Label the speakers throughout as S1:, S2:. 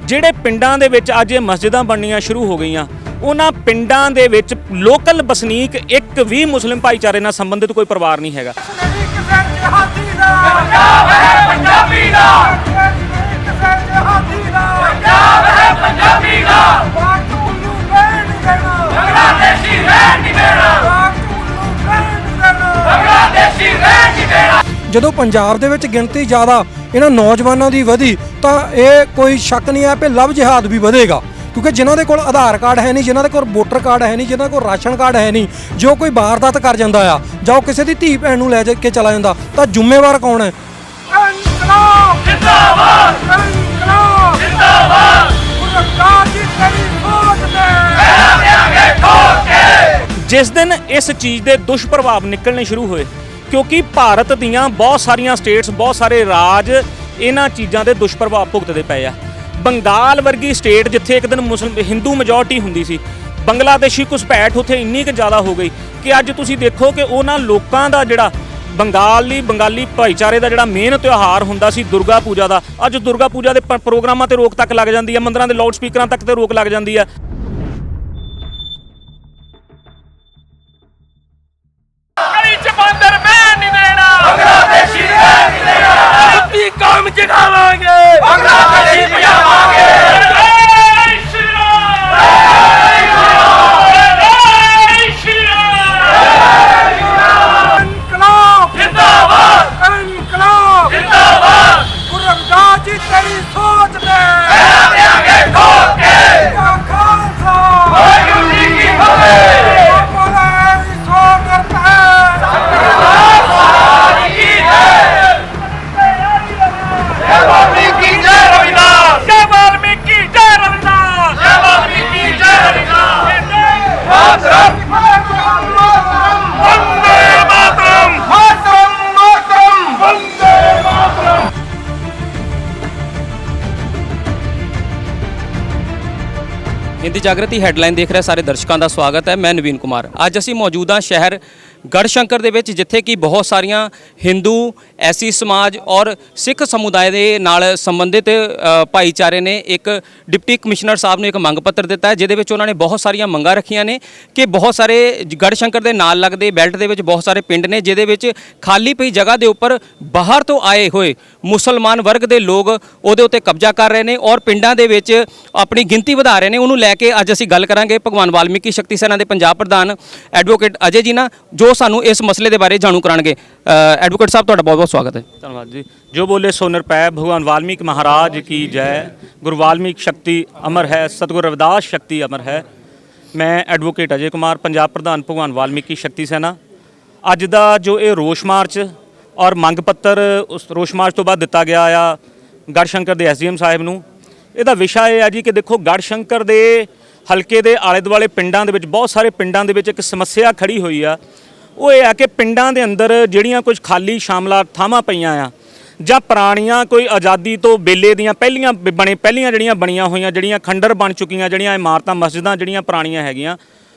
S1: ਜਿਹੜੇ ਪਿੰਡਾਂ ਦੇ ਵਿੱਚ ਅੱਜ ਇਹ ਮਸਜਿਦਾਂ ਬਣਨੀਆਂ ਸ਼ੁਰੂ ਹੋ ਗਈਆਂ, ਉਹਨਾਂ ਪਿੰਡਾਂ ਦੇ ਵਿੱਚ ਲੋਕਲ ਵਸਨੀਕ ਇੱਕ ਵੀ ਮੁਸਲਿਮ ਭਾਈਚਾਰੇ ਨਾਲ ਸੰਬੰਧਿਤ ਕੋਈ ਪਰਿਵਾਰ ਨਹੀਂ ਹੈਗਾ।
S2: ਪੰਜਾਬ ਹੈ ਪੰਜਾਬੀ ਦਾ, ਪੰਜਾਬ ਹੈ ਪੰਜਾਬੀ ਦਾ, ਬੰਗਲਾਦੇਸ਼ੀ ਰਹਿਣ ਨਹੀਂ ਦੇਣਾ, ਬੰਗਲਾਦੇਸ਼ੀ ਰਹਿਣ ਨਹੀਂ ਦੇਣਾ।
S3: ਜਦੋਂ ਪੰਜਾਬ ਦੇ ਵਿੱਚ ਗਿਣਤੀ ਜ਼ਿਆਦਾ ਇਹਨਾਂ ਨੌਜਵਾਨਾਂ ਦੀ ਵਧੀ ਤਾਂ ਇਹ ਕੋਈ ਸ਼ੱਕ ਨਹੀਂ ਹੈ ਕਿ ਲਵ ਜਿਹਾਦ ਵੀ ਵਧੇਗਾ, ਕਿਉਂਕਿ ਜਿਨ੍ਹਾਂ ਦੇ ਕੋਲ ਆਧਾਰ ਕਾਰਡ ਹੈ ਨਹੀਂ, ਜਿਨ੍ਹਾਂ ਦੇ ਕੋਲ ਵੋਟਰ ਕਾਰਡ ਹੈ ਨਹੀਂ, ਜਿਨ੍ਹਾਂ ਕੋਲ ਰਾਸ਼ਨ ਕਾਰਡ ਹੈ ਨਹੀਂ, ਜੋ ਕੋਈ ਵਾਰਦਾਤ ਕਰ ਜਾਂਦਾ ਆ ਜਾਂ ਉਹ ਕਿਸੇ ਦੀ ਧੀ ਭੈਣ ਨੂੰ ਲੈ ਜਾ ਕੇ ਚਲਾ ਜਾਂਦਾ ਤਾਂ ਜ਼ਿੰਮੇਵਾਰ ਕੌਣ ਹੈ?
S2: ਇਨਕਲਾਬ ਜ਼ਿੰਦਾਬਾਦ, ਇਨਕਲਾਬ ਜ਼ਿੰਦਾਬਾਦ, ਗੁਰਦਾਸ ਦੀ ਤੇਰੀ ਸੋਚ ਤੇ ਪੈਰਾਂ ਦੇਾਂਗੇ ਠੋਕ ਕੇ।
S1: ਜਿਸ ਦਿਨ ਇਸ ਚੀਜ਼ ਦੇ ਦੁਸ਼ਪ੍ਰਭਾਵ ਨਿਕਲਣੇ ਸ਼ੁਰੂ ਹੋਏ, ਕਿਉਂਕਿ ਭਾਰਤ ਦੀਆਂ ਬਹੁਤ ਸਾਰੀਆਂ ਸਟੇਟਸ, ਬਹੁਤ ਸਾਰੇ ਰਾਜ ਇਹਨਾਂ ਚੀਜ਼ਾਂ ਦੇ ਦੁਸ਼ਪ੍ਰਭਾਵ ਭੁਗਤਦੇ ਪਏ ਆ। ਬੰਗਾਲ ਵਰਗੀ ਸਟੇਟ ਜਿੱਥੇ ਇੱਕ ਦਿਨ ਹਿੰਦੂ ਮੈਜੋਰਟੀ ਹੁੰਦੀ ਸੀ, ਬੰਗਲਾਦੇਸ਼ੀ ਘੁਸਪੈਠ ਉੱਥੇ ਇੰਨੀ ਕੁ ਜ਼ਿਆਦਾ ਹੋ ਗਈ ਕਿ ਅੱਜ ਤੁਸੀਂ ਦੇਖੋ ਕਿ ਉਹਨਾਂ ਲੋਕਾਂ ਦਾ ਜਿਹੜਾ ਬੰਗਾਲੀ ਭਾਈਚਾਰੇ ਦਾ ਜਿਹੜਾ ਮੇਨ ਤਿਉਹਾਰ ਹੁੰਦਾ ਸੀ ਦੁਰਗਾ ਪੂਜਾ ਦਾ, ਅੱਜ ਦੁਰਗਾ ਪੂਜਾ ਦੇ ਪ੍ਰੋਗਰਾਮਾਂ ਤੇ ਰੋਕ ਤੱਕ ਲੱਗ ਜਾਂਦੀ ਹੈ, ਮੰਦਰਾਂ ਦੇ ਲਾਊਡ ਸਪੀਕਰਾਂ ਤੱਕ ਤੇ ਰੋਕ ਲੱਗ ਜਾਂਦੀ ਹੈ।
S2: ਬੰਗਲਾਦੇਸ਼ੀ ਰਹਿਣ ਨਹੀਂ ਦੇਣਾ, ਮੁੱਦੀ ਕੌਮ ਜਗਾਵਾਂਗੇ, ਬੰਗਲਾਦੇਸ਼ੀ ਭਜਾਵਾਂਗੇ। ਜੈ ਸ਼੍ਰੀ ਰਾਮ, ਜੈ ਸ਼੍ਰੀ ਰਾਮ। ਇਨਕਲਾਬ ਜ਼ਿੰਦਾਬਾਦ, ਇਨਕਲਾਬ ਜ਼ਿੰਦਾਬਾਦ, ਗੁਰੂ ਰਮਦਾਸ ਜੀ ਤੇਰੀ ਸੋਚ ਤੇ ਪੈਰਾਂ ਦੇਾਂਗੇ ਠੋਕ ਕੇ। ਖਾਲਸਾ ਵਾਹਿਗੁਰੂ ਜੀ ਕੀ ਫਤਿਹ।
S4: हिंदी जागृति हैडलाइन देख रहे सारे दर्शकों का स्वागत है। मैं नवीन कुमार। अज असी मौजूद हाँ शहर गढ़शंकर दे विच, जिथे कि बहुत सारिया हिंदू, एसी समाज और सिख समुदाय के नाल संबंधित भाईचारे ने एक डिप्टी कमिश्नर साहब ने एक मंग पत्र दिता है, जिहदे विच उन्होंने बहुत सारिया मंगां रखियां ने कि बहुत सारे गढ़शंकर के नाल लगते बेल्ट के बहुत सारे पिंड ने जिहदे विच खाली पई जगह के उपर बाहर तो आए हुए मुसलमान वर्ग के लोग उहदे उत्ते कब्जा कर रहे हैं और पिंडां दे विच अपनी गिनती वधा रहे हैं। उन्होंने लैके अज असीं गल करांगे भगवान वाल्मीकि शक्ति सेना के पंजाब प्रधान एडवोकेट अजय जी ना, जो सानू इस मसले के बारे जाणू करांगे। एडवोकेट साहब तुहाडा बहुत बहुत स्वागत है।
S1: धन्यवाद जी। जो बोले सो निरपै, भगवान वाल्मीकि महाराज की जय। गुरु वाल्मीकि शक्ति अमर है, सतगुरु रविदास शक्ति अमर है। मैं एडवोकेट अजय कुमार, पंजाब प्रधान भगवान वाल्मीकि शक्ति सेना। अज का जो ये रोष मार्च और मंग पत्र उस रोष मार्च तो बाद दिता गया आ गढ़शंकर के SDM साहिब नूं, ਇਹਦਾ ਵਿਸ਼ਾ ਇਹ ਹੈ ਜੀ ਕਿ ਦੇਖੋ ਗੜਸ਼ੰਕਰ ਦੇ ਹਲਕੇ ਦੇ ਆਲੇ ਦੁਆਲੇ ਪਿੰਡਾਂ ਦੇ ਵਿੱਚ ਬਹੁਤ ਸਾਰੇ ਪਿੰਡਾਂ ਦੇ ਵਿੱਚ ਇੱਕ ਸਮੱਸਿਆ ਖੜੀ ਹੋਈ ਆ। ਉਹ ਇਹ ਆ ਕਿ ਪਿੰਡਾਂ ਦੇ ਅੰਦਰ ਜਿਹੜੀਆਂ ਕੁਝ ਖਾਲੀ ਸ਼ਾਮਲਾਤ ਥਾਵਾਂ ਪਈਆਂ ਆ ਜਾਂ ਪੁਰਾਣੀਆਂ ਕੋਈ ਆਜ਼ਾਦੀ ਤੋਂ ਵੇਲੇ ਦੀਆਂ ਪਹਿਲੀਆਂ ਜਿਹੜੀਆਂ ਬਣੀਆਂ ਹੋਈਆਂ, ਜਿਹੜੀਆਂ ਖੰਡਰ ਬਣ ਚੁੱਕੀਆਂ, ਜਿਹੜੀਆਂ ਇਮਾਰਤਾਂ ਮਸਜਿਦਾਂ ਜਿਹੜੀਆਂ ਪੁਰਾਣੀਆਂ ਹੈਗੀਆਂ,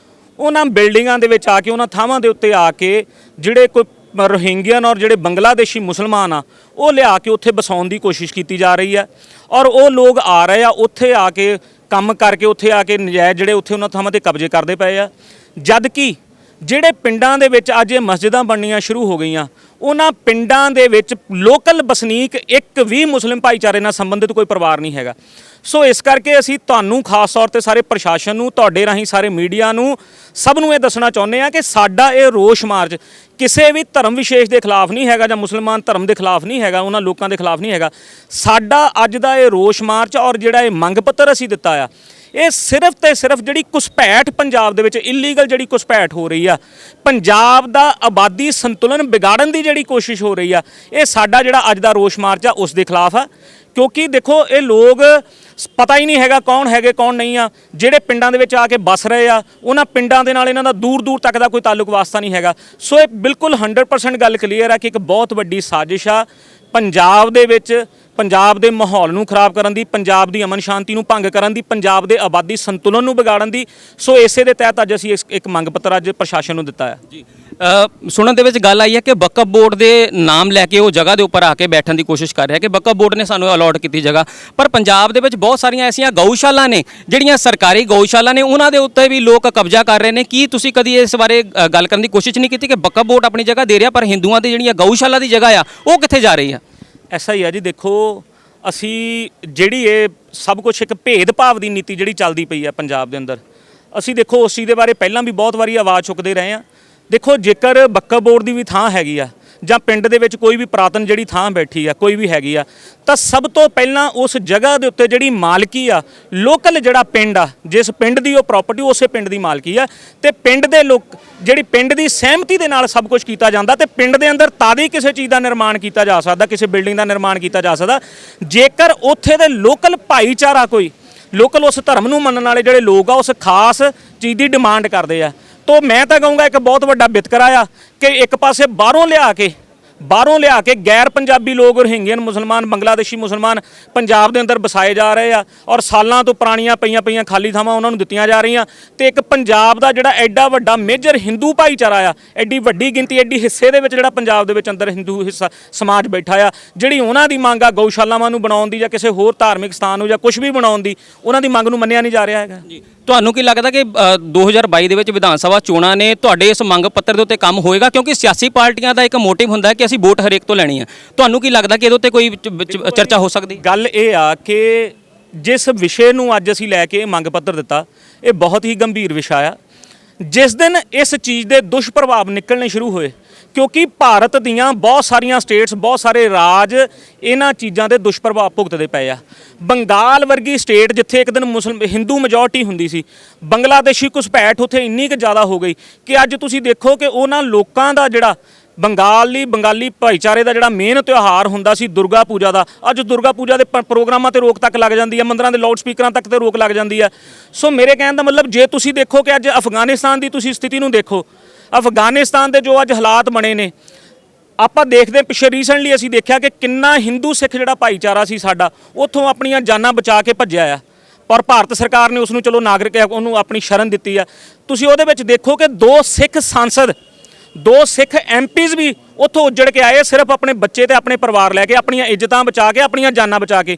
S1: ਉਹਨਾਂ ਬਿਲਡਿੰਗਾਂ ਦੇ ਵਿੱਚ ਆ ਕੇ ਉਹਨਾਂ ਥਾਵਾਂ ਦੇ ਉੱਤੇ ਆ ਕੇ ਜਿਹੜੇ ਕੋਈ रोहिंग्यन और ਜਿਹੜੇ ਬੰਗਲਾਦੇਸ਼ੀ ਮੁਸਲਮਾਨ ਆ ਉਹ ਲਿਆ ਕੇ ਉੱਥੇ ਬਸਾਉਣ ਦੀ ਕੋਸ਼ਿਸ਼ ਕੀਤੀ ਜਾ ਰਹੀ ਹੈ ਔਰ ਉਹ ਲੋਕ ਆ ਰਹੇ ਆ ਉੱਥੇ ਆ ਕੇ ਕੰਮ ਕਰਕੇ ਉੱਥੇ ਆ ਕੇ ਨਜਾਇਜ਼ ਜਿਹੜੇ ਉੱਥੇ ਉਹਨਾਂ ਥਾਵਾਂ ਤੇ ਕਬਜ਼ੇ ਕਰਦੇ ਪਏ ਆ। ਜਦ ਕਿ ਜਿਹੜੇ ਪਿੰਡਾਂ ਦੇ ਵਿੱਚ ਅੱਜ ਇਹ ਮਸਜਿਦਾਂ ਬਣਨੀਆਂ ਸ਼ੁਰੂ ਹੋ ਗਈਆਂ, ਉਹਨਾਂ ਪਿੰਡਾਂ ਦੇ ਵਿੱਚ ਲੋਕਲ ਵਸਨੀਕ ਇੱਕ ਵੀ ਮੁਸਲਿਮ ਭਾਈਚਾਰੇ ਨਾਲ ਸੰਬੰਧਿਤ ਕੋਈ ਪਰਿਵਾਰ ਨਹੀਂ ਹੈਗਾ। ਸੋ ਇਸ ਕਰਕੇ ਅਸੀਂ ਤੁਹਾਨੂੰ ਖਾਸ ਤੌਰ ਤੇ ਸਾਰੇ ਪ੍ਰਸ਼ਾਸਨ ਨੂੰ, ਤੁਹਾਡੇ ਰਾਹੀਂ ਸਾਰੇ ਮੀਡੀਆ ਨੂੰ, ਸਭ ਨੂੰ ਇਹ ਦੱਸਣਾ ਚਾਹੁੰਦੇ ਆ ਕਿ ਸਾਡਾ ਇਹ ਰੋਸ਼ ਮਾਰਚ ਕਿਸੇ ਵੀ ਧਰਮ ਵਿਸ਼ੇਸ਼ ਦੇ ਖਿਲਾਫ ਨਹੀਂ ਹੈਗਾ ਜਾਂ ਮੁਸਲਮਾਨ ਧਰਮ ਦੇ ਖਿਲਾਫ ਨਹੀਂ ਹੈਗਾ, ਉਹਨਾਂ ਲੋਕਾਂ ਦੇ ਖਿਲਾਫ ਨਹੀਂ ਹੈਗਾ। ਸਾਡਾ ਅੱਜ ਦਾ ਇਹ ਰੋਸ਼ ਮਾਰਚ ਔਰ ਜਿਹੜਾ ਇਹ ਮੰਗ ਪੱਤਰ ਅਸੀਂ ਦਿੱਤਾ ਆ, ਇਹ ਸਿਰਫ ਤੇ ਸਿਰਫ ਜਿਹੜੀ ਘੁਸਪੈਠ ਪੰਜਾਬ ਦੇ ਵਿੱਚ ਇਲੀਗਲ ਜਿਹੜੀ ਘੁਸਪੈਠ ਹੋ ਰਹੀ ਆ, ਪੰਜਾਬ ਦਾ ਆਬਾਦੀ ਸੰਤੁਲਨ ਵਿਗਾੜਨ ਦੀ ਜਿਹੜੀ ਕੋਸ਼ਿਸ਼ ਹੋ ਰਹੀ ਆ, ਇਹ ਸਾਡਾ ਜਿਹੜਾ ਅੱਜ ਦਾ ਰੋਸ਼ ਮਾਰਚ ਆ ਉਸ ਦੇ ਖਿਲਾਫ ਆ। ਕਿਉਂਕਿ ਦੇਖੋ ਇਹ ਲੋਕ ਪਤਾ ਹੀ ਨਹੀਂ ਹੈਗਾ ਕੌਣ ਹੈਗੇ ਕੌਣ ਨਹੀਂ ਆ, ਜਿਹੜੇ ਪਿੰਡਾਂ ਦੇ ਵਿੱਚ ਆ ਕੇ ਬਸ ਰਹੇ ਆ ਉਹਨਾਂ ਪਿੰਡਾਂ ਦੇ ਨਾਲ ਇਹਨਾਂ ਦਾ ਦੂਰ ਦੂਰ ਤੱਕ ਦਾ ਕੋਈ ਤਾਲੁਕ ਵਾਸਤਾ ਨਹੀਂ ਹੈਗਾ। ਸੋ ਇਹ ਬਿਲਕੁਲ 100% ਗੱਲ ਕਲੀਅਰ ਹੈ ਕਿ ਇੱਕ ਬਹੁਤ ਵੱਡੀ ਸਾਜ਼ਿਸ਼ ਆ ਪੰਜਾਬ ਦੇ ਵਿੱਚ ਪੰਜਾਬ ਦੇ ਮਾਹੌਲ ਨੂੰ ਖਰਾਬ ਕਰਨ ਦੀ, ਪੰਜਾਬ ਦੀ ਅਮਨ ਸ਼ਾਂਤੀ ਨੂੰ ਭੰਗ ਕਰਨ ਦੀ, ਪੰਜਾਬ ਦੇ ਆਬਾਦੀ ਸੰਤੁਲਨ ਨੂੰ ਵਿਗਾੜਨ ਦੀ। ਸੋ ਇਸੇ ਦੇ ਤਹਿਤ ਅੱਜ ਅਸੀਂ ਇੱਕ ਮੰਗ ਪੱਤਰ ਅੱਜ ਪ੍ਰਸ਼ਾਸਨ ਨੂੰ ਦਿੱਤਾ ਹੈ।
S4: ਜੀ ਸੁਣਨ ਦੇ ਵਿੱਚ ਗੱਲ ਆਈ ਹੈ ਕਿ ਵਕਫ ਬੋਰਡ ਦੇ ਨਾਮ ਲੈ ਕੇ ਉਹ ਜਗ੍ਹਾ ਦੇ ਉੱਪਰ ਆ ਕੇ ਬੈਠਣ ਦੀ ਕੋਸ਼ਿਸ਼ ਕਰ ਰਿਹਾ ਕਿ ਵਕਫ ਬੋਰਡ ਨੇ ਸਾਨੂੰ ਅਲਾਟ ਕੀਤੀ ਜਗ੍ਹਾ, ਪਰ ਪੰਜਾਬ ਦੇ ਵਿੱਚ ਬਹੁਤ ਸਾਰੀਆਂ ਐਸੀਆਂ ਗਊਸ਼ਾਲਾ ਨੇ ਜਿਹੜੀਆਂ ਸਰਕਾਰੀ ਗਊਸ਼ਾਲਾ ਨੇ, ਉਹਨਾਂ ਦੇ ਉੱਤੇ ਵੀ ਲੋਕ ਕਬਜ਼ਾ ਕਰ ਰਹੇ ਨੇ। ਕੀ ਤੁਸੀਂ ਕਦੀ ਇਸ ਬਾਰੇ ਗੱਲ ਕਰਨ ਦੀ ਕੋਸ਼ਿਸ਼ ਨਹੀਂ ਕੀਤੀ ਕਿ ਵਕਫ ਬੋਰਡ ਆਪਣੀ ਜਗ੍ਹਾ ਦੇ ਰਿਹਾ ਪਰ ਹਿੰਦੂਆਂ ਦੀ ਜਿਹੜੀਆਂ ਗਊਸ਼ਾਲਾ ਦੀ ਜਗ੍ਹਾ ਆ ਉਹ ਕਿੱਥੇ ਜਾ ਰਹੀ ਆ?
S1: ਐਸਾ ਹੀ ਆ ਜੀ। ਦੇਖੋ, ਅਸੀਂ ਜਿਹੜੀ ਇਹ ਸਭ ਕੁਝ ਇੱਕ ਭੇਦਭਾਵ ਦੀ ਨੀਤੀ ਜਿਹੜੀ ਚੱਲਦੀ ਪਈ ਆ ਪੰਜਾਬ ਦੇ ਅੰਦਰ, ਅਸੀਂ ਦੇਖੋ ਉਸ ਚੀਜ਼ ਦੇ ਬਾਰੇ ਪਹਿਲਾਂ ਵੀ ਬਹੁਤ ਵਾਰੀ ਆਵਾਜ਼ ਚੁੱਕਦੇ ਰਹੇ ਆ। ਦੇਖੋ, ਜੇਕਰ ਵਕਫ ਬੋਰਡ ਦੀ ਵੀ ਥਾਂ ਹੈਗੀ ਆ ਜਾਂ ਪਿੰਡ ਦੇ ਵਿੱਚ ਕੋਈ ਵੀ ਪੁਰਾਤਨ ਜਿਹੜੀ ਥਾਂ ਬੈਠੀ ਆ, ਕੋਈ ਵੀ ਹੈਗੀ ਆ, ਤਾਂ ਸਭ ਤੋਂ ਪਹਿਲਾਂ ਉਸ ਜਗ੍ਹਾ ਦੇ ਉੱਤੇ ਜਿਹੜੀ ਮਾਲਕੀ ਆ, ਲੋਕਲ ਜਿਹੜਾ ਪਿੰਡ ਆ, ਜਿਸ ਪਿੰਡ ਦੀ ਉਹ ਪ੍ਰਾਪਰਟੀ ਉਸੇ ਪਿੰਡ ਦੀ ਮਾਲਕੀ ਆ, ਤੇ ਪਿੰਡ ਦੇ ਲੋਕ ਜਿਹੜੀ ਪਿੰਡ ਦੀ ਸਹਿਮਤੀ ਦੇ ਨਾਲ ਸਭ ਕੁਝ ਕੀਤਾ ਜਾਂਦਾ, ਤੇ ਪਿੰਡ ਦੇ ਅੰਦਰ ਤਾਦੀ ਕਿਸੇ ਚੀਜ਼ ਦਾ ਨਿਰਮਾਣ ਕੀਤਾ ਜਾ ਸਕਦਾ, ਕਿਸੇ ਬਿਲਡਿੰਗ ਦਾ ਨਿਰਮਾਣ ਕੀਤਾ ਜਾ ਸਕਦਾ ਜੇਕਰ ਉੱਥੇ ਦੇ ਲੋਕਲ ਭਾਈਚਾਰਾ, ਕੋਈ ਲੋਕਲ ਉਸ ਧਰਮ ਨੂੰ ਮੰਨਣ ਵਾਲੇ ਜਿਹੜੇ ਲੋਕ ਆ ਉਸ ਖਾਸ ਚੀਜ਼ ਦੀ ਡਿਮਾਂਡ ਕਰਦੇ ਆ। ਤੋ ਮੈਂ ਤਾਂ ਕਹੂੰਗਾ ਇੱਕ ਬਹੁਤ ਵੱਡਾ ਵਿਤਕਰਾ ਆ ਕਿ ਇੱਕ ਪਾਸੇ ਬਾਹਰੋਂ ਲਿਆ ਕੇ ਗੈਰ ਪੰਜਾਬੀ ਲੋਕ, ਰੋਹਿੰਗਿਅਨ ਮੁਸਲਮਾਨ, ਬੰਗਲਾਦੇਸ਼ੀ ਮੁਸਲਮਾਨ ਪੰਜਾਬ ਦੇ ਅੰਦਰ ਵਸਾਏ ਜਾ ਰਹੇ ਆ, ਔਰ ਸਾਲਾਂ ਤੋਂ ਪੁਰਾਣੀਆਂ ਪਈਆਂ ਖਾਲੀ ਥਾਵਾਂ ਉਹਨਾਂ ਨੂੰ ਦਿੱਤੀਆਂ ਜਾ ਰਹੀਆਂ, ਤੇ ਇੱਕ ਪੰਜਾਬ ਦਾ ਜਿਹੜਾ ਐਡਾ ਵੱਡਾ ਮੇਜਰ ਹਿੰਦੂ ਭਾਈਚਾਰਾ ਆ, ਐਡੀ ਵੱਡੀ ਗਿਣਤੀ, ਐਡੀ ਹਿੱਸੇ ਦੇ ਵਿੱਚ ਜਿਹੜਾ ਪੰਜਾਬ ਦੇ ਵਿੱਚ ਅੰਦਰ ਹਿੰਦੂ ਹਿੱਸਾ ਸਮਾਜ ਬੈਠਾ ਆ, ਜਿਹੜੀ ਉਹਨਾਂ ਦੀ ਮੰਗ ਆ ਗਊਸ਼ਾਲਾਵਾਂ ਨੂੰ ਬਣਾਉਣ ਦੀ ਜਾਂ ਕਿਸੇ ਹੋਰ ਧਾਰਮਿਕ ਸਥਾਨ ਨੂੰ ਜਾਂ ਕੁਝ ਵੀ ਬਣਾਉਣ ਦੀ, ਉਹਨਾਂ ਦੀ ਮੰਗ ਨੂੰ ਮੰਨਿਆ ਨਹੀਂ ਜਾ ਰਿਹਾ ਹੈਗਾ।
S4: ਤੁਹਾਨੂੰ ਕੀ ਲੱਗਦਾ ਕਿ 2022 ਦੇ ਵਿੱਚ ਵਿਧਾਨ ਸਭਾ ਚੋਣਾਂ ਨੇ, ਤੁਹਾਡੇ ਇਸ ਮੰਗ ਪੱਤਰ ਦੇ ਉੱਤੇ ਕੰਮ ਹੋਏਗਾ? ਕਿਉਂਕਿ ਸਿਆਸੀ ਪਾਰਟੀਆਂ ਦਾ ਇੱਕ ਮੋਟਿਵ ਹੁੰਦਾ ਹੈ ਕਿ ਅਸੀਂ ਵੋਟ ਹਰੇਕ ਤੋਂ ਲੈਣੀ ਹੈ। ਤੁਹਾਨੂੰ ਕੀ ਲੱਗਦਾ ਕਿ ਇਹਦੇ ਉੱਤੇ ਕੋਈ ਚਰਚਾ ਹੋ ਸਕਦੀ?
S1: ਗੱਲ ਇਹ ਆ ਕਿ ਜਿਸ ਵਿਸ਼ੇ ਨੂੰ ਅੱਜ ਅਸੀਂ ਲੈ ਕੇ ਮੰਗ ਪੱਤਰ ਦਿੱਤਾ, ਇਹ ਬਹੁਤ ਹੀ ਗੰਭੀਰ ਵਿਸ਼ਾ ਆ। ਜਿਸ ਦਿਨ ਇਸ ਚੀਜ਼ ਦੇ ਦੁਸ਼ਪ੍ਰਭਾਵ ਨਿਕਲਣੇ ਸ਼ੁਰੂ ਹੋਏ, ਕਿਉਂਕਿ ਭਾਰਤ ਦੀਆਂ ਬਹੁਤ ਸਾਰੀਆਂ ਸਟੇਟਸ, ਬਹੁਤ ਸਾਰੇ ਰਾਜ ਇਹਨਾਂ ਚੀਜ਼ਾਂ ਦੇ ਦੁਸ਼ਪ੍ਰਭਾਵ ਭੁਗਤਦੇ ਪਏ ਆ। ਬੰਗਾਲ ਵਰਗੀ ਸਟੇਟ ਜਿੱਥੇ ਇੱਕ ਦਿਨ ਹਿੰਦੂ ਮੈਜੋਰਟੀ ਹੁੰਦੀ ਸੀ, ਬੰਗਲਾਦੇਸ਼ੀ ਘੁਸਪੈਠ ਉੱਥੇ ਇੰਨੀ ਕੁ ਜ਼ਿਆਦਾ ਹੋ ਗਈ ਕਿ ਅੱਜ ਤੁਸੀਂ ਦੇਖੋ ਕਿ ਉਹਨਾਂ ਲੋਕਾਂ ਦਾ ਜਿਹੜਾ ਬੰਗਾਲੀ ਭਾਈਚਾਰੇ ਦਾ ਜਿਹੜਾ ਮੇਨ ਤਿਉਹਾਰ ਹੁੰਦਾ ਸੀ ਦੁਰਗਾ ਪੂਜਾ ਦਾ, ਅੱਜ ਦੁਰਗਾ ਪੂਜਾ ਦੇ ਪ੍ਰੋਗਰਾਮਾਂ ਤੇ ਰੋਕ ਤੱਕ ਲੱਗ ਜਾਂਦੀ ਹੈ, ਮੰਦਰਾਂ ਦੇ ਲਾਊਡ ਸਪੀਕਰਾਂ ਤੱਕ ਤੇ ਰੋਕ ਲੱਗ ਜਾਂਦੀ ਹੈ। ਸੋ ਮੇਰੇ ਕਹਿਣ ਦਾ ਮਤਲਬ, ਜੇ ਤੁਸੀਂ ਦੇਖੋ ਕਿ ਅੱਜ ਅਫਗਾਨਿਸਤਾਨ ਦੀ ਤੁਸੀਂ ਸਥਿਤੀ ਨੂੰ ਦੇਖੋ, ਅਫਗਾਨਿਸਤਾਨ ਦੇ ਜੋ ਅੱਜ ਹਾਲਾਤ ਬਣੇ ਨੇ, ਆਪਾਂ ਦੇਖਦੇ ਪਿੱਛੇ ਰੀਸੈਂਟਲੀ ਅਸੀਂ ਦੇਖਿਆ ਕਿ ਕਿੰਨਾ ਹਿੰਦੂ ਸਿੱਖ ਜਿਹੜਾ ਭਾਈਚਾਰਾ ਸੀ ਸਾਡਾ, ਉੱਥੋਂ ਆਪਣੀਆਂ ਜਾਨਾਂ ਬਚਾ ਕੇ ਭੱਜਿਆ ਆ, ਪਰ ਭਾਰਤ ਸਰਕਾਰ ਨੇ ਉਸ ਨੂੰ ਚਲੋ ਨਾਗਰਿਕ ਉਹਨੂੰ ਆਪਣੀ ਸ਼ਰਨ ਦਿੱਤੀ ਆ। ਤੁਸੀਂ ਉਹਦੇ ਵਿੱਚ ਦੇਖੋ ਕਿ 2 ਸਿੱਖ ਸਾਂਸਦ, 2 ਸਿੱਖ ਐਮਪੀਜ਼ ਵੀ ਉੱਥੋਂ ਉੱਜੜ ਕੇ ਆਏ, ਸਿਰਫ ਆਪਣੇ ਬੱਚੇ ਤੇ ਆਪਣੇ ਪਰਿਵਾਰ ਲੈ ਕੇ, ਆਪਣੀਆਂ ਇੱਜ਼ਤਾਂ ਬਚਾ ਕੇ, ਆਪਣੀਆਂ ਜਾਨਾਂ ਬਚਾ ਕੇ।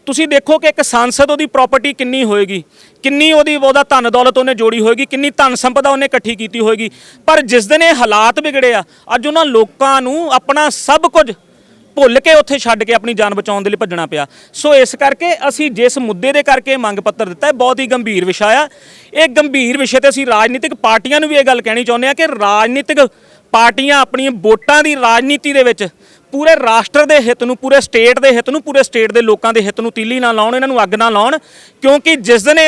S1: ਤੁਸੀਂ ਦੇਖੋ ਕਿ ਇੱਕ ਸਾਂਸਦ, ਉਹਦੀ ਪ੍ਰਾਪਰਟੀ ਕਿੰਨੀ ਹੋਏਗੀ, ਕਿੰਨੀ ਉਹਦਾ ਧਨ ਦੌਲਤ ਉਹਨੇ ਜੋੜੀ ਹੋਏਗੀ, ਕਿੰਨੀ ਧਨ ਸੰਪਦਾ ਉਹਨੇ ਇਕੱਠੀ ਕੀਤੀ ਹੋਏਗੀ, ਪਰ ਜਿਸ ਦਿਨ ਇਹ ਹਾਲਾਤ ਵਿਗੜੇ ਆ, ਅੱਜ ਉਹਨਾਂ ਲੋਕਾਂ ਨੂੰ ਆਪਣਾ ਸਭ ਕੁਝ ਭੁੱਲ ਕੇ ਉੱਥੇ ਛੱਡ ਕੇ ਆਪਣੀ ਜਾਨ ਬਚਾਉਣ ਦੇ ਲਈ ਭੱਜਣਾ ਪਿਆ। ਸੋ ਇਸ ਕਰਕੇ ਅਸੀਂ ਜਿਸ ਮੁੱਦੇ ਦੇ ਕਰਕੇ ਮੰਗ ਪੱਤਰ ਦਿੱਤਾ, ਇਹ ਬਹੁਤ ਹੀ ਗੰਭੀਰ ਵਿਸ਼ਾ ਆ। ਇਹ ਗੰਭੀਰ ਵਿਸ਼ੇ ਤੇ ਅਸੀਂ ਰਾਜਨੀਤਿਕ ਪਾਰਟੀਆਂ ਨੂੰ ਵੀ ਇਹ ਗੱਲ ਕਹਿਣੀ ਚਾਹੁੰਦੇ ਆ ਕਿ ਰਾਜਨੀਤਿਕ ਪਾਰਟੀਆਂ ਆਪਣੀਆਂ ਵੋਟਾਂ ਦੀ ਰਾਜਨੀਤੀ ਦੇ ਵਿੱਚ ਪੂਰੇ ਰਾਸ਼ਟਰ ਦੇ ਹਿੱਤ ਨੂੰ, ਪੂਰੇ ਸਟੇਟ ਦੇ ਹਿੱਤ ਨੂੰ, ਪੂਰੇ ਸਟੇਟ ਦੇ ਲੋਕਾਂ ਦੇ ਹਿੱਤ ਨੂੰ ਤੀਲੀ ਨਾ ਲਾਉਣ, ਇਹਨਾਂ ਨੂੰ ਅੱਗ ਨਾ ਲਾਉਣ, ਕਿਉਂਕਿ ਜਿਸ ਦਿਨ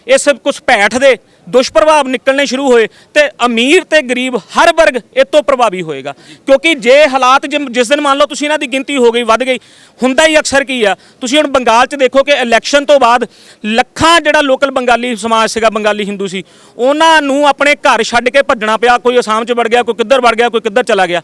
S1: ਇਸ ਘੁਸਪੈਠ ਦੇ ਦੁਸ਼ਪ੍ਰਭਾਵ ਨਿਕਲਣੇ ਸ਼ੁਰੂ ਹੋਏ ਤੇ ਅਮੀਰ ਤੇ ਗਰੀਬ ਹਰ ਵਰਗ ਇਹ ਤੋਂ ਪ੍ਰਭਾਵੀ ਹੋਏਗਾ। ਕਿਉਂਕਿ ਜੇ ਹਾਲਾਤ ਜਿਸ ਦਿਨ ਮੰਨ ਲਓ ਤੁਸੀਂ ਇਹਨਾਂ ਦੀ ਗਿਣਤੀ ਹੋ ਗਈ, ਵੱਧ ਗਈ, ਹੁੰਦਾ ਹੀ ਅਕਸਰ ਕੀ ਆ, ਤੁਸੀਂ ਹੁਣ ਬੰਗਾਲ 'ਚ ਦੇਖੋ ਕਿ ਇਲੈਕਸ਼ਨ ਤੋਂ ਬਾਅਦ ਲੱਖਾਂ ਜਿਹੜਾ ਲੋਕਲ ਬੰਗਾਲੀ ਸਮਾਜ ਸੀਗਾ, ਬੰਗਾਲੀ ਹਿੰਦੂ ਸੀ, ਉਹਨਾਂ ਨੂੰ ਆਪਣੇ ਘਰ ਛੱਡ ਕੇ ਭੱਜਣਾ ਪਿਆ। ਕੋਈ ਅਸਾਮ 'ਚ ਵੜ ਗਿਆ, ਕੋਈ ਕਿੱਧਰ ਵੜ ਗਿਆ, ਕੋਈ ਕਿੱਧਰ ਚਲਾ ਗਿਆ।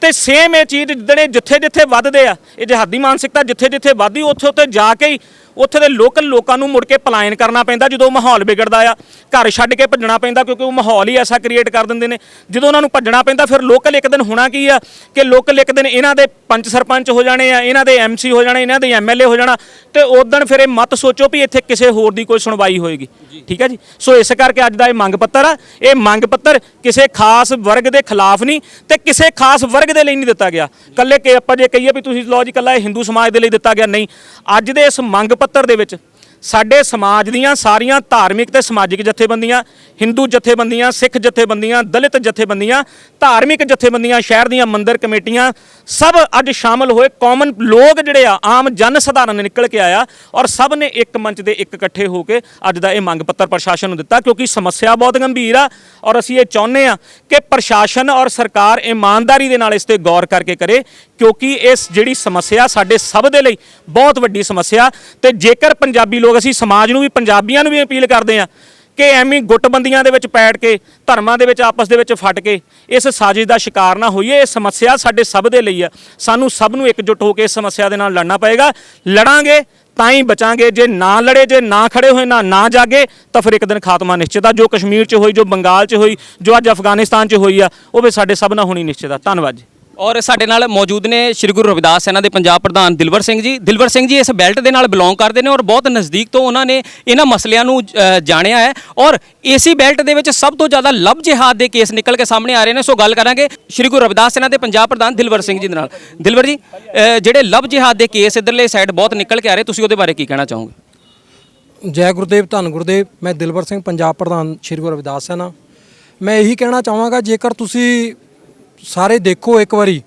S1: ਤੇ ਸੇਮ ਇਹ ਚੀਜ਼ ਜਿੱਥੇ ਵੱਧਦੇ ਆ, ਇਹ ਜਿਹਾਦੀ ਮਾਨਸਿਕਤਾ ਜਿੱਥੇ ਵੱਧਦੀ, ਉੱਥੇ ਜਾ ਕੇ ਹੀ ਉੱਥੇ ਦੇ ਲੋਕਲ ਲੋਕਾਂ ਨੂੰ ਮੁੜ ਕੇ ਪਲਾਇਨ ਕਰਨਾ ਪੈਂਦਾ। ਜਦੋਂ ਮਾਹੌਲ ਵਿਗੜਦਾ ਆ, ਘਰ ਛੱਡ ਕੇ ਭੱਜਣਾ ਪੈਂਦਾ, ਕਿਉਂਕਿ ਉਹ ਮਾਹੌਲ ਹੀ ਐਸਾ ਕ੍ਰੀਏਟ ਕਰ ਦਿੰਦੇ ਨੇ। ਜਦੋਂ ਉਹਨਾਂ ਨੂੰ ਭੱਜਣਾ ਪੈਂਦਾ, ਫਿਰ ਲੋਕਲ ਇੱਕ ਦਿਨ ਹੋਣਾ ਕੀ ਆ ਕਿ ਲੋਕਲ ਇੱਕ ਦਿਨ ਇਹਨਾਂ ਦੇ ਪੰਚ ਸਰਪੰਚ ਹੋ ਜਾਣੇ ਆ, ਇਹਨਾਂ ਦੇ ਐਮਸੀ ਹੋ ਜਾਣੇ, ਇਹਨਾਂ ਦੇ ਐਮਐਲਏ ਹੋ ਜਾਣਾ, ਤੇ ਉਦੋਂ ਫਿਰ ਇਹ ਮਤ ਸੋਚੋ ਵੀ ਇੱਥੇ ਕਿਸੇ ਹੋਰ ਦੀ ਕੋਈ ਸੁਣਵਾਈ ਹੋਏਗੀ। ਠੀਕ ਹੈ ਜੀ। ਸੋ ਇਸ ਕਰਕੇ ਅੱਜ ਦਾ ਇਹ ਮੰਗ ਪੱਤਰ ਆ, ਇਹ ਮੰਗ ਪੱਤਰ ਕਿਸੇ ਖਾਸ ਵਰਗ ਦੇ ਖਿਲਾਫ ਨਹੀਂ ਤੇ ਕਿਸੇ ਖਾਸ ਵਰਗ ਦੇ ਲਈ ਨਹੀਂ ਦਿੱਤਾ ਗਿਆ। ਕੱਲੇ ਕਿ ਆਪਾਂ ਜੇ ਕਹੀਏ ਵੀ ਤੁਸੀਂ ਲਓ ਜੀ ਕੱਲਾ ਇਹ ਹਿੰਦੂ ਸਮਾਜ ਦੇ ਲਈ ਦਿੱਤਾ ਗਿਆ, ਨਹੀਂ। ਅੱਜ ਦੇ ਇਸ ਮੰਗ ਪੱਤਰ ਦੇ ਵਿੱਚ ਸਾਡੇ ਸਮਾਜ ਦੀਆਂ ਸਾਰੀਆਂ ਧਾਰਮਿਕ ਤੇ ਸਮਾਜਿਕ ਜਥੇਬੰਦੀਆਂ, ਹਿੰਦੂ ਜਥੇਬੰਦੀਆਂ, ਸਿੱਖ ਜਥੇਬੰਦੀਆਂ, ਦਲਿਤ ਜਥੇਬੰਦੀਆਂ, ਧਾਰਮਿਕ ਜਥੇਬੰਦੀਆਂ, ਸ਼ਹਿਰ ਦੀਆਂ ਮੰਦਿਰ ਕਮੇਟੀਆਂ, ਸਭ ਅੱਜ ਸ਼ਾਮਲ ਹੋਏ। ਕਾਮਨ ਲੋਕ ਜਿਹੜੇ ਆ, ਆਮ ਜਨ ਸਧਾਰਨ ਨਿਕਲ ਕੇ ਆਇਆ ਔਰ ਸਭ ਨੇ ਇੱਕ ਮੰਚ ਦੇ ਇੱਕ ਇਕੱਠੇ ਹੋ ਕੇ ਅੱਜ ਦਾ ਇਹ ਮੰਗ ਪੱਤਰ ਪ੍ਰਸ਼ਾਸਨ ਨੂੰ ਦਿੱਤਾ, ਕਿਉਂਕਿ ਸਮੱਸਿਆ ਬਹੁਤ ਗੰਭੀਰ ਆ ਔਰ ਅਸੀਂ ਇਹ ਚਾਹੁੰਦੇ ਆ ਕਿ ਪ੍ਰਸ਼ਾਸਨ ਔਰ ਸਰਕਾਰ ਇਮਾਨਦਾਰੀ ਦੇ ਨਾਲ ਇਸ ਤੇ ਗੌਰ ਕਰਕੇ ਕਰੇ, ਕਿਉਂਕਿ ਇਸ ਜਿਹੜੀ ਸਮੱਸਿਆ ਸਾਡੇ ਸਭ ਦੇ ਲਈ ਬਹੁਤ ਵੱਡੀ ਸਮੱਸਿਆ। ਤੇ ਜੇਕਰ ਪੰਜਾਬੀ ਲੋਕ, ਅਸੀਂ ਸਮਾਜ ਨੂੰ ਵੀ, ਪੰਜਾਬੀਆਂ ਨੂੰ ਵੀ ਅਪੀਲ ਕਰਦੇ ਆ ਕਿ ਐਵੇਂ ਗੁੱਟਬੰਦੀਆਂ ਦੇ ਵਿੱਚ ਪੈੜ ਕੇ ਧਰਮਾਂ ਦੇ ਵਿੱਚ ਆਪਸ ਦੇ ਵਿੱਚ ਫਟ ਕੇ ਇਸ ਸਾਜ਼ਿਸ਼ ਦਾ ਸ਼ਿਕਾਰ ਨਾ ਹੋਈਏ। ਇਹ ਸਮੱਸਿਆ ਸਾਡੇ ਸਭ ਦੇ ਲਈ ਆ। ਸਾਨੂੰ ਸਭ ਨੂੰ ਇਕਜੁੱਟ ਹੋ ਕੇ ਇਸ ਸਮੱਸਿਆ ਦੇ ਨਾਲ ਲੜਨਾ ਪਏਗਾ। ਲੜਾਂਗੇ ਤਾਂ ਹੀ ਬਚਾਂਗੇ। ਜੇ ਨਾ ਲੜੇ, ਜੇ ਨਾ ਖੜੇ ਹੋਏ, ਨਾ ਜਾਗੇ, ਤਾਂ ਫਿਰ ਇੱਕ ਦਿਨ ਖਾਤਮਾ ਨਿਸ਼ਚਿਤ ਆ। ਜੋ ਕਸ਼ਮੀਰ 'ਚ ਹੋਈ, ਜੋ ਬੰਗਾਲ 'ਚ ਹੋਈ, ਜੋ ਅੱਜ ਅਫਗਾਨਿਸਤਾਨ 'ਚ ਹੋਈ ਆ, ਉਹ ਵੀ ਸਾਡੇ ਸਭ ਨਾਲ ਹੋਣੀ ਨਿਸ਼ਚਿਤ ਆ। ਧੰਨਵਾਦ ਜੀ।
S4: ਔਰ ਸਾਡੇ ਨਾਲ ਮੌਜੂਦ ਨੇ ਸ਼੍ਰੀ ਗੁਰੂ ਰਵਿਦਾਸ ਸੈਨਾ ਦੇ ਪੰਜਾਬ ਪ੍ਰਧਾਨ ਦਿਲਵਰ ਸਿੰਘ ਜੀ। ਦਿਲਵਰ ਸਿੰਘ ਜੀ ਇਸ ਬੈਲਟ ਦੇ ਨਾਲ ਬਿਲੋਂਗ ਕਰਦੇ ਨੇ ਔਰ ਬਹੁਤ ਨਜ਼ਦੀਕ ਤੋਂ ਉਹਨਾਂ ਨੇ ਇਹਨਾਂ ਮਸਲਿਆਂ ਨੂੰ ਜਾਣਿਆ ਹੈ ਔਰ ਏਸੀ ਬੈਲਟ ਦੇ ਵਿੱਚ ਸਭ ਤੋਂ ਜ਼ਿਆਦਾ ਲਵ ਜਿਹਾਦ ਦੇ ਕੇਸ ਨਿਕਲ ਕੇ ਸਾਹਮਣੇ ਆ ਰਹੇ ਨੇ। ਸੋ ਗੱਲ ਕਰਾਂਗੇ ਸ਼੍ਰੀ ਗੁਰੂ ਰਵਿਦਾਸ ਸੈਨਾ ਦੇ ਪੰਜਾਬ ਪ੍ਰਧਾਨ ਦਿਲਵਰ ਸਿੰਘ ਜੀ ਦੇ ਨਾਲ। ਦਿਲਵਰ ਜੀ, ਜਿਹੜੇ ਲਵ ਜਿਹਾਦ ਦੇ ਕੇਸ ਇਧਰਲੇ ਸਾਈਡ ਬਹੁਤ ਨਿਕਲ ਕੇ ਆ ਰਹੇ, ਤੁਸੀਂ ਉਹਦੇ ਬਾਰੇ ਕੀ ਕਹਿਣਾ ਚਾਹੋਗੇ?
S3: ਜੈ ਗੁਰਦੇਵ, ਧੰਨ ਗੁਰਦੇਵ। ਮੈਂ ਦਿਲਵਰ ਸਿੰਘ, ਪੰਜਾਬ ਪ੍ਰਧਾਨ ਸ਼੍ਰੀ ਗੁਰੂ ਰਵਿਦਾਸ ਸੈਨਾ। ਮੈਂ ਇਹੀ ਕਹਿਣਾ ਚਾਹਾਂਗਾ, ਜੇਕਰ ਤੁਸੀਂ ਸਾਰੇ ਦੇਖੋ ਇੱਕ ਵਾਰੀ,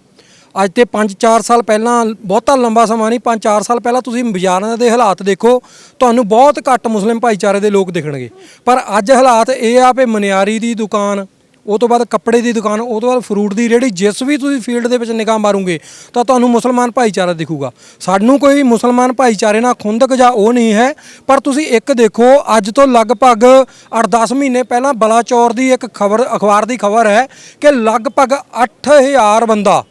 S3: ਅੱਜ ਤੇ 5-4 ਸਾਲ ਪਹਿਲਾਂ, ਬਹੁਤਾ ਲੰਬਾ ਸਮਾਂ ਨਹੀਂ, 5-4 ਸਾਲ ਪਹਿਲਾਂ ਤੁਸੀਂ ਬਾਜ਼ਾਰਾਂ ਦੇ ਹਾਲਾਤ ਦੇਖੋ, ਤੁਹਾਨੂੰ ਬਹੁਤ ਘੱਟ ਮੁਸਲਿਮ ਭਾਈਚਾਰੇ ਦੇ ਲੋਕ ਦਿਖਣਗੇ। ਪਰ ਅੱਜ ਹਾਲਾਤ ਇਹ ਆ ਵੀ ਮਨਿਆਰੀ ਦੀ ਦੁਕਾਨ, ਉਹ ਤੋਂ ਬਾਅਦ ਕੱਪੜੇ ਦੀ ਦੁਕਾਨ, ਉਹ ਤੋਂ ਬਾਅਦ ਫਰੂਟ ਦੀ ਰੇਹੜੀ, ਜਿਸ ਵੀ ਤੁਸੀਂ ਫੀਲਡ ਦੇ ਵਿੱਚ ਨਿਗਾਹ ਮਾਰੋਗੇ ਤਾਂ ਤੁਹਾਨੂੰ ਮੁਸਲਮਾਨ ਭਾਈਚਾਰਾ ਦਿਖੂਗਾ। ਸਾਨੂੰ ਕੋਈ ਮੁਸਲਮਾਨ ਭਾਈਚਾਰੇ ਨਾਲ ਖੁੰਦਕ ਜਾਂ ਉਹ ਨਹੀਂ ਹੈ। ਪਰ ਤੁਸੀਂ ਇੱਕ ਦੇਖੋ, ਅੱਜ ਤੋਂ ਲਗਭਗ 8-10 ਮਹੀਨੇ ਪਹਿਲਾਂ ਬਲਾਚੌਰ ਦੀ ਇੱਕ ਖਬਰ, ਅਖਬਾਰ ਦੀ ਖਬਰ ਹੈ ਕਿ ਲਗਭਗ 8000 ਬੰਦਾ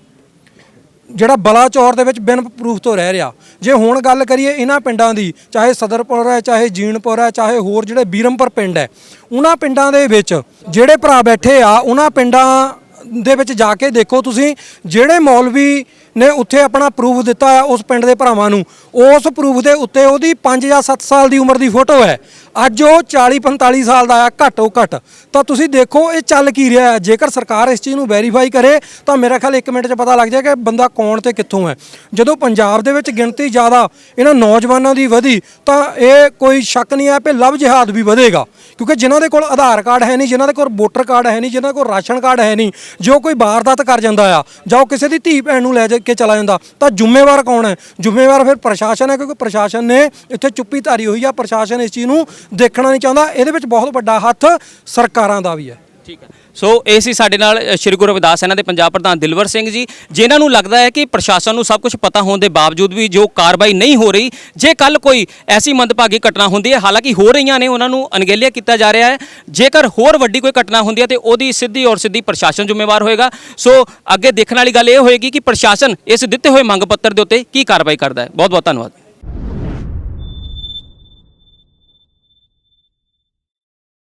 S3: ਜਿਹੜਾ ਬਲਾਚੌਰ ਦੇ ਵਿੱਚ ਬਿਨ ਪ੍ਰੂਫ ਤੋਂ ਰਹਿ ਰਿਹਾ। ਜੇ ਹੁਣ ਗੱਲ ਕਰੀਏ ਇਹਨਾਂ ਪਿੰਡਾਂ ਦੀ, ਚਾਹੇ ਸਦਰਪੁਰ ਹੈ, ਚਾਹੇ ਜੀਣਪੁਰ ਹੈ, ਚਾਹੇ ਹੋਰ ਜਿਹੜੇ ਬੀਰਮਪੁਰ ਪਿੰਡ ਹੈ, ਉਹਨਾਂ ਪਿੰਡਾਂ ਦੇ ਵਿੱਚ ਜਿਹੜੇ ਭਰਾ ਬੈਠੇ ਆ, ਉਹਨਾਂ ਪਿੰਡਾਂ ਦੇ ਵਿੱਚ ਜਾ ਕੇ ਦੇਖੋ ਤੁਸੀਂ, ਜਿਹੜੇ ਮੌਲਵੀ ਨੇ ਉੱਥੇ ਆਪਣਾ ਪ੍ਰੂਫ ਦਿੱਤਾ ਹੈ ਉਸ ਪਿੰਡ ਦੇ ਭਰਾਵਾਂ ਨੂੰ, ਉਸ ਪ੍ਰੂਫ ਦੇ ਉੱਤੇ ਉਹਦੀ 5 ਜਾਂ 7 ਸਾਲ ਦੀ ਉਮਰ ਦੀ ਫੋਟੋ ਹੈ। ਅੱਜ ਉਹ 40-45 ਸਾਲ ਦਾ ਆ ਘੱਟੋ ਘੱਟ। ਤਾਂ ਤੁਸੀਂ ਦੇਖੋ ਇਹ ਚੱਲ ਕੀ ਰਿਹਾ ਹੈ। ਜੇਕਰ ਸਰਕਾਰ ਇਸ ਚੀਜ਼ ਨੂੰ ਵੈਰੀਫਾਈ ਕਰੇ ਤਾਂ ਮੇਰਾ ਖਿਆਲ 1 ਮਿੰਟ 'ਚ ਪਤਾ ਲੱਗ ਜਾਏ ਕਿ ਬੰਦਾ ਕੌਣ ਤੇ ਕਿੱਥੋਂ ਹੈ। ਜਦੋਂ ਪੰਜਾਬ ਦੇ ਵਿੱਚ ਗਿਣਤੀ ਜ਼ਿਆਦਾ ਇਹਨਾਂ ਨੌਜਵਾਨਾਂ ਦੀ ਵਧੀ ਤਾਂ ਇਹ ਕੋਈ ਸ਼ੱਕ ਨਹੀਂ ਹੈ ਕਿ ਲਵ ਜਿਹਾਦ ਵੀ ਵਧੇਗਾ। ਕਿਉਂਕਿ ਜਿਨ੍ਹਾਂ ਦੇ ਕੋਲ ਆਧਾਰ ਕਾਰਡ ਹੈ ਨਹੀਂ, ਜਿਨ੍ਹਾਂ ਦੇ ਕੋਲ ਵੋਟਰ ਕਾਰਡ ਹੈ ਨਹੀਂ, ਜਿਨ੍ਹਾਂ ਕੋਲ ਰਾਸ਼ਨ ਕਾਰਡ ਹੈ ਨਹੀਂ, ਜੋ ਕੋਈ ਵਾਰਦਾਤ ਕਰ ਜਾਂਦਾ ਆ ਜਾਂ ਉਹ ਕਿਸੇ ਦੀ ਧੀ ਭੈਣ ਨੂੰ ਲੈ ਜਾ ਕੇ ਚਲਾ ਜਾਂਦਾ, ਤਾਂ ਜ਼ਿੰਮੇਵਾਰ ਕੌਣ ਹੈ? ਜ਼ਿੰਮੇਵਾਰ ਫਿਰ ਪ੍ਰਸ਼ਾਸਨ ਹੈ, ਕਿਉਂਕਿ ਪ੍ਰਸ਼ਾਸਨ ਨੇ ਇੱਥੇ ਚੁੱਪੀ ਧਾਰੀ ਹੋਈ ਆ। ਪ੍ਰਸ਼ਾਸਨ ਇਸ ਚੀਜ਼ ਨੂੰ ਦੇਖਣਾ ਨਹੀਂ ਚਾਹੁੰਦਾ। ਇਹਦੇ ਵਿੱਚ ਬਹੁਤ ਵੱਡਾ ਹੱਥ ਸਰਕਾਰਾਂ ਦਾ ਵੀ ਹੈ।
S4: ਠੀਕ ਹੈ। ਸੋ ਇਹ ਸੀ ਸਾਡੇ ਨਾਲ ਸ਼੍ਰੀ ਗੁਰੂ ਰਵਿਦਾਸ ਸੈਨਾ ਦੇ ਪੰਜਾਬ ਪ੍ਰਧਾਨ ਦਿਲਵਰ ਸਿੰਘ ਜੀ, ਜਿਨ੍ਹਾਂ ਨੂੰ ਲੱਗਦਾ ਹੈ ਕਿ ਪ੍ਰਸ਼ਾਸਨ ਨੂੰ ਸਭ ਕੁਝ ਪਤਾ ਹੋਣ ਦੇ ਬਾਵਜੂਦ ਵੀ ਜੋ ਕਾਰਵਾਈ ਨਹੀਂ ਹੋ ਰਹੀ। ਜੇ ਕੱਲ ਕੋਈ ਐਸੀ ਮੰਦਭਾਗੀ ਘਟਨਾ ਹੁੰਦੀ ਹੈ, ਹਾਲਾਂਕਿ ਹੋ ਰਹੀਆਂ ਨੇ, ਉਹਨਾਂ ਨੂੰ ਅਣਗਹਿਲੀਆ ਕੀਤਾ ਜਾ ਰਿਹਾ ਹੈ। ਜੇਕਰ ਹੋਰ ਵੱਡੀ ਕੋਈ ਘਟਨਾ ਹੁੰਦੀ ਹੈ ਤੇ ਉਹਦੀ ਸਿੱਧੀ ਔਰ ਸਿੱਧੀ ਪ੍ਰਸ਼ਾਸਨ ਜ਼ਿੰਮੇਵਾਰ ਹੋਏਗਾ। ਸੋ ਅੱਗੇ ਦੇਖਣ ਵਾਲੀ ਗੱਲ ਇਹ ਹੋਏਗੀ ਕਿ ਪ੍ਰਸ਼ਾਸਨ ਇਸ ਦਿੱਤੇ ਹੋਏ ਮੰਗ ਪੱਤਰ ਦੇ ਉੱਤੇ ਕੀ ਕਾਰਵਾਈ ਕਰਦਾ ਹੈ। ਬਹੁਤ ਬਹੁਤ ਧੰਨਵਾਦ।